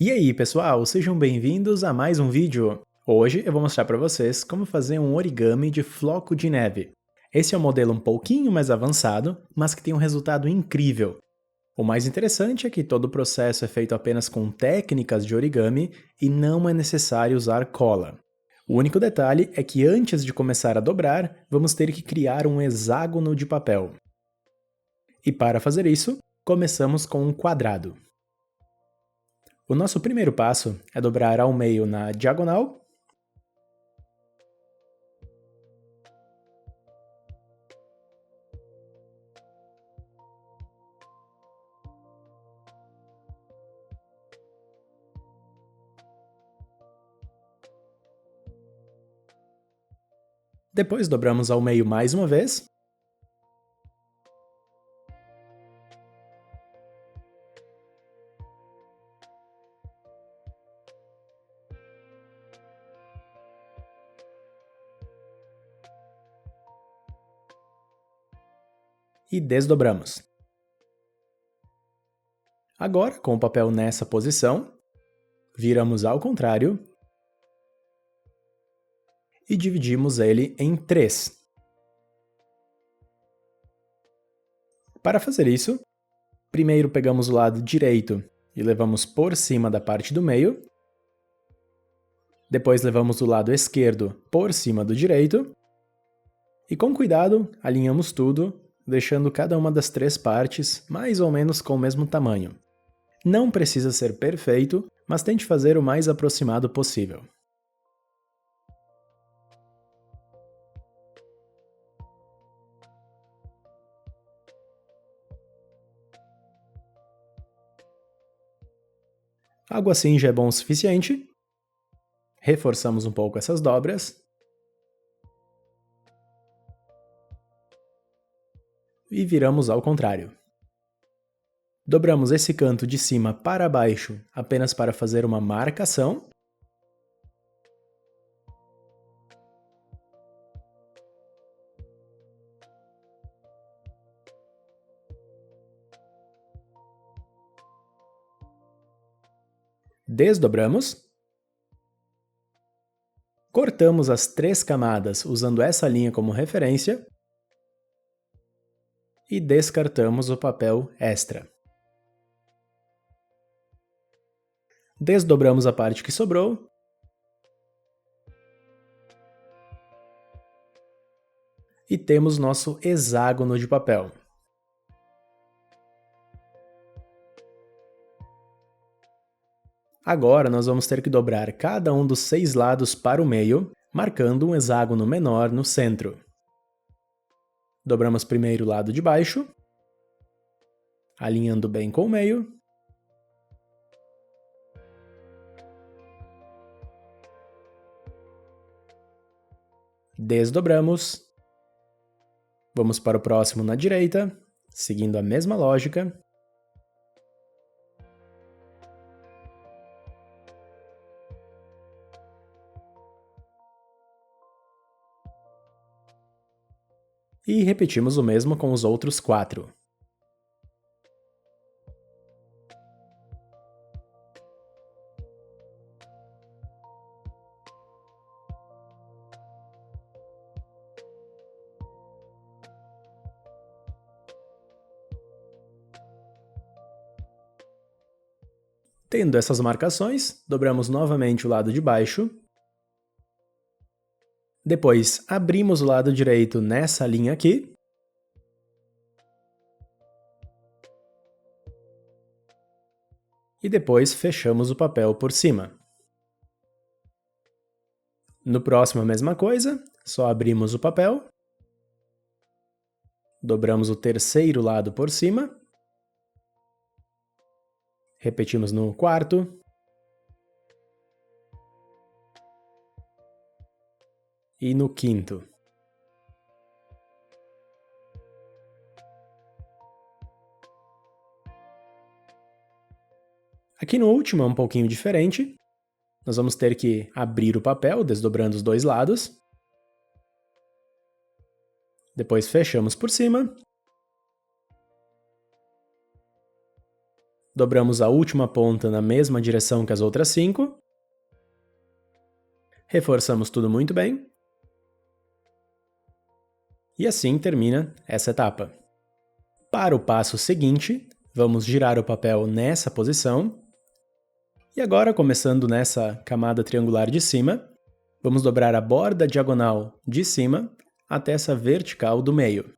E aí, pessoal, sejam bem-vindos a mais um vídeo. Hoje eu vou mostrar para vocês como fazer um origami de floco de neve. Esse é um modelo um pouquinho mais avançado, mas que tem um resultado incrível. O mais interessante é que todo o processo é feito apenas com técnicas de origami e não é necessário usar cola. O único detalhe é que antes de começar a dobrar, vamos ter que criar um hexágono de papel. E para fazer isso, começamos com um quadrado. O nosso primeiro passo é dobrar ao meio na diagonal depois dobramos ao meio mais uma vez e desdobramos. Agora, com o papel nessa posição, viramos ao contrário e dividimos ele em 3. Para fazer isso, primeiro pegamos o lado direito e levamos por cima da parte do meio, depois levamos o lado esquerdo por cima do direito, e com cuidado alinhamos tudo, deixando cada uma das 3 partes mais ou menos com o mesmo tamanho. Não precisa ser perfeito, mas tente fazer o mais aproximado possível. Algo assim já é bom o suficiente. Reforçamos um pouco essas dobras. E viramos ao contrário. Dobramos esse canto de cima para baixo apenas para fazer uma marcação. Desdobramos. Cortamos as 3 camadas usando essa linha como referência. E descartamos o papel extra. Desdobramos a parte que sobrou. E temos nosso hexágono de papel. Agora nós vamos ter que dobrar cada um dos 6 lados para o meio, marcando um hexágono menor no centro. Dobramos primeiro o lado de baixo, alinhando bem com o meio. Desdobramos. Vamos para o próximo na direita, seguindo a mesma lógica. E repetimos o mesmo com os outros 4. Tendo essas marcações, dobramos novamente o lado de baixo. Depois, abrimos o lado direito nessa linha aqui. E depois fechamos o papel por cima. No próximo a mesma coisa, só abrimos o papel. Dobramos o terceiro lado por cima. Repetimos no quarto. E no quinto. Aqui no último é um pouquinho diferente. Nós vamos ter que abrir o papel, desdobrando os 2 lados. Depois fechamos por cima. Dobramos a última ponta na mesma direção que as outras 5. Reforçamos tudo muito bem. E assim termina essa etapa. Para o passo seguinte, vamos girar o papel nessa posição. E agora, começando nessa camada triangular de cima, vamos dobrar a borda diagonal de cima até essa vertical do meio.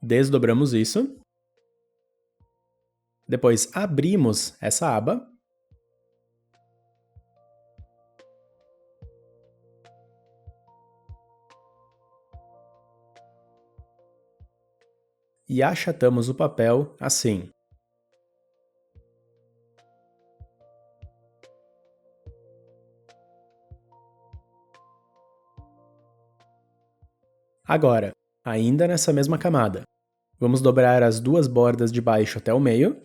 Desdobramos isso. Depois abrimos essa aba. E achatamos o papel assim. Agora, ainda nessa mesma camada, vamos dobrar as duas bordas de baixo até o meio.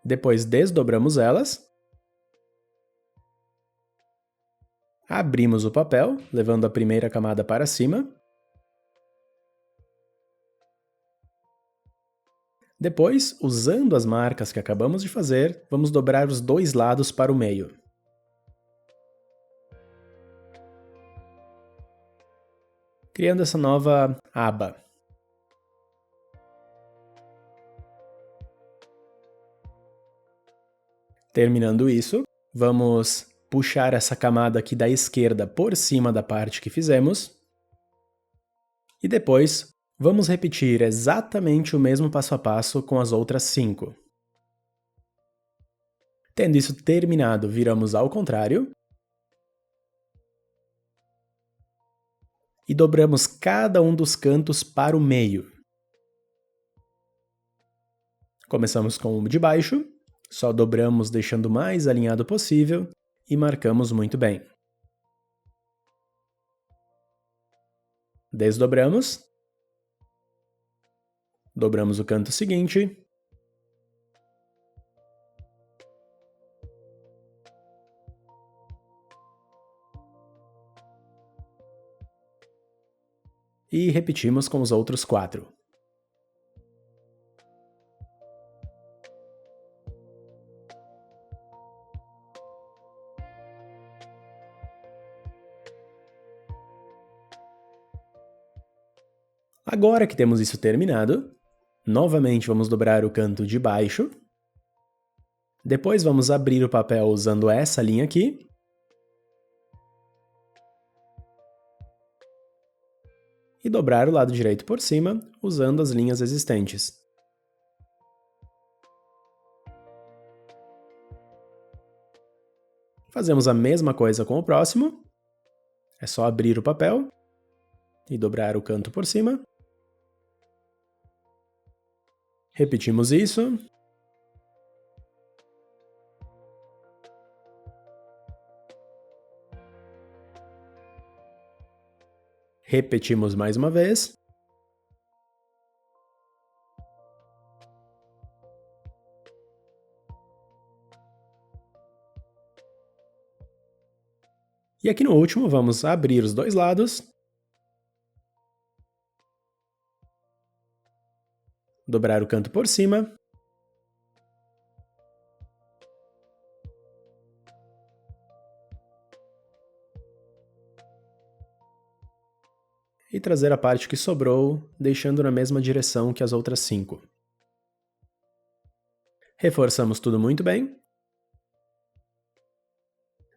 Depois desdobramos elas. Abrimos o papel, levando a primeira camada para cima. Depois, usando as marcas que acabamos de fazer, vamos dobrar os dois lados para o meio. Criando essa nova aba. Terminando isso, vamos puxar essa camada aqui da esquerda por cima da parte que fizemos. E depois, vamos repetir exatamente o mesmo passo a passo com as outras 5. Tendo isso terminado, viramos ao contrário. E dobramos cada um dos cantos para o meio. Começamos com o de baixo, só dobramos deixando o mais alinhado possível e marcamos muito bem. Desdobramos. Dobramos o canto seguinte. E repetimos com os outros 4. Agora que temos isso terminado, novamente vamos dobrar o canto de baixo. Depois vamos abrir o papel usando essa linha aqui. E dobrar o lado direito por cima, usando as linhas existentes. Fazemos a mesma coisa com o próximo. É só abrir o papel e dobrar o canto por cima. Repetimos isso. Repetimos mais uma vez. E aqui no último, vamos abrir os dois lados. Dobrar o canto por cima. E trazer a parte que sobrou, deixando na mesma direção que as outras 5. Reforçamos tudo muito bem.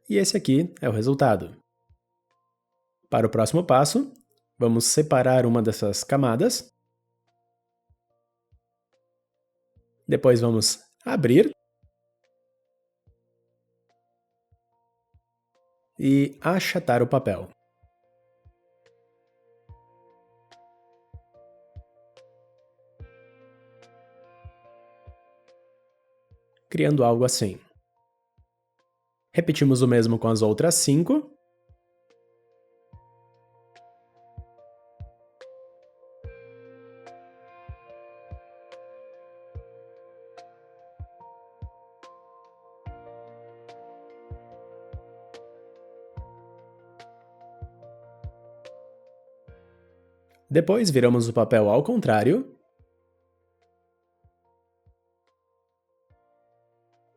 E esse aqui é o resultado. Para o próximo passo, vamos separar uma dessas camadas. Depois vamos abrir. E achatar o papel. criando algo assim. Repetimos o mesmo com as outras 5. Depois viramos o papel ao contrário.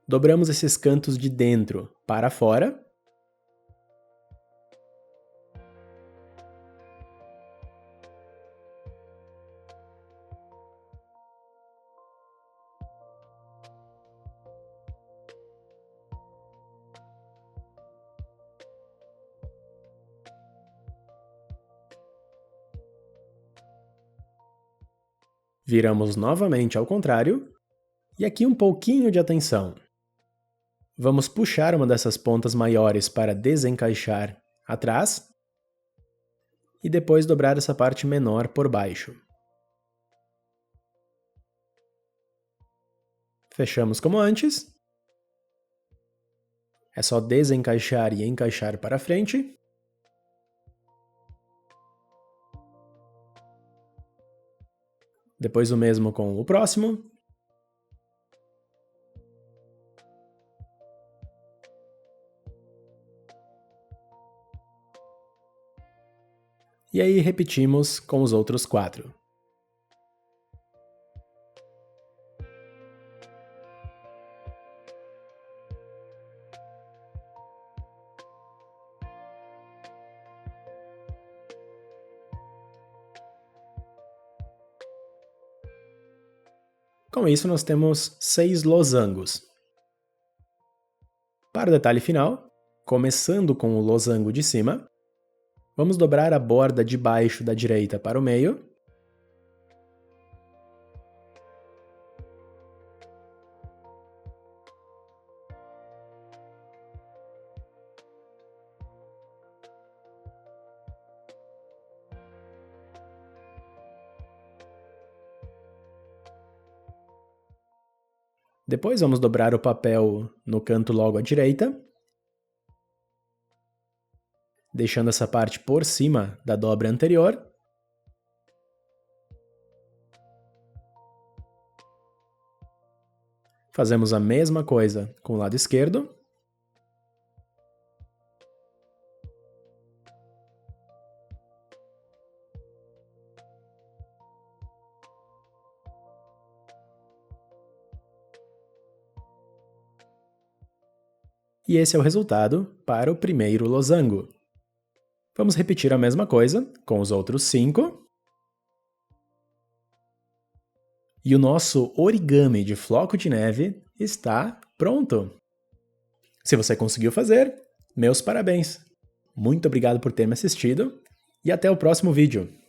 Dobramos esses cantos de dentro para fora. Viramos novamente ao contrário. E aqui um pouquinho de atenção. Vamos puxar uma dessas pontas maiores para desencaixar atrás e depois dobrar essa parte menor por baixo. Fechamos como antes. É só desencaixar e encaixar para frente. Depois o mesmo com o próximo. E aí repetimos com os outros 4. Com isso nós temos 6 losangos. Para o detalhe final, começando com o losango de cima, vamos dobrar a borda de baixo da direita para o meio. Depois vamos dobrar o papel no canto logo à direita, deixando essa parte por cima da dobra anterior. Fazemos a mesma coisa com o lado esquerdo. E esse é o resultado para o primeiro losango. Vamos repetir a mesma coisa com os outros 5. E o nosso origami de floco de neve está pronto! Se você conseguiu fazer, meus parabéns! Muito obrigado por ter me assistido e até o próximo vídeo!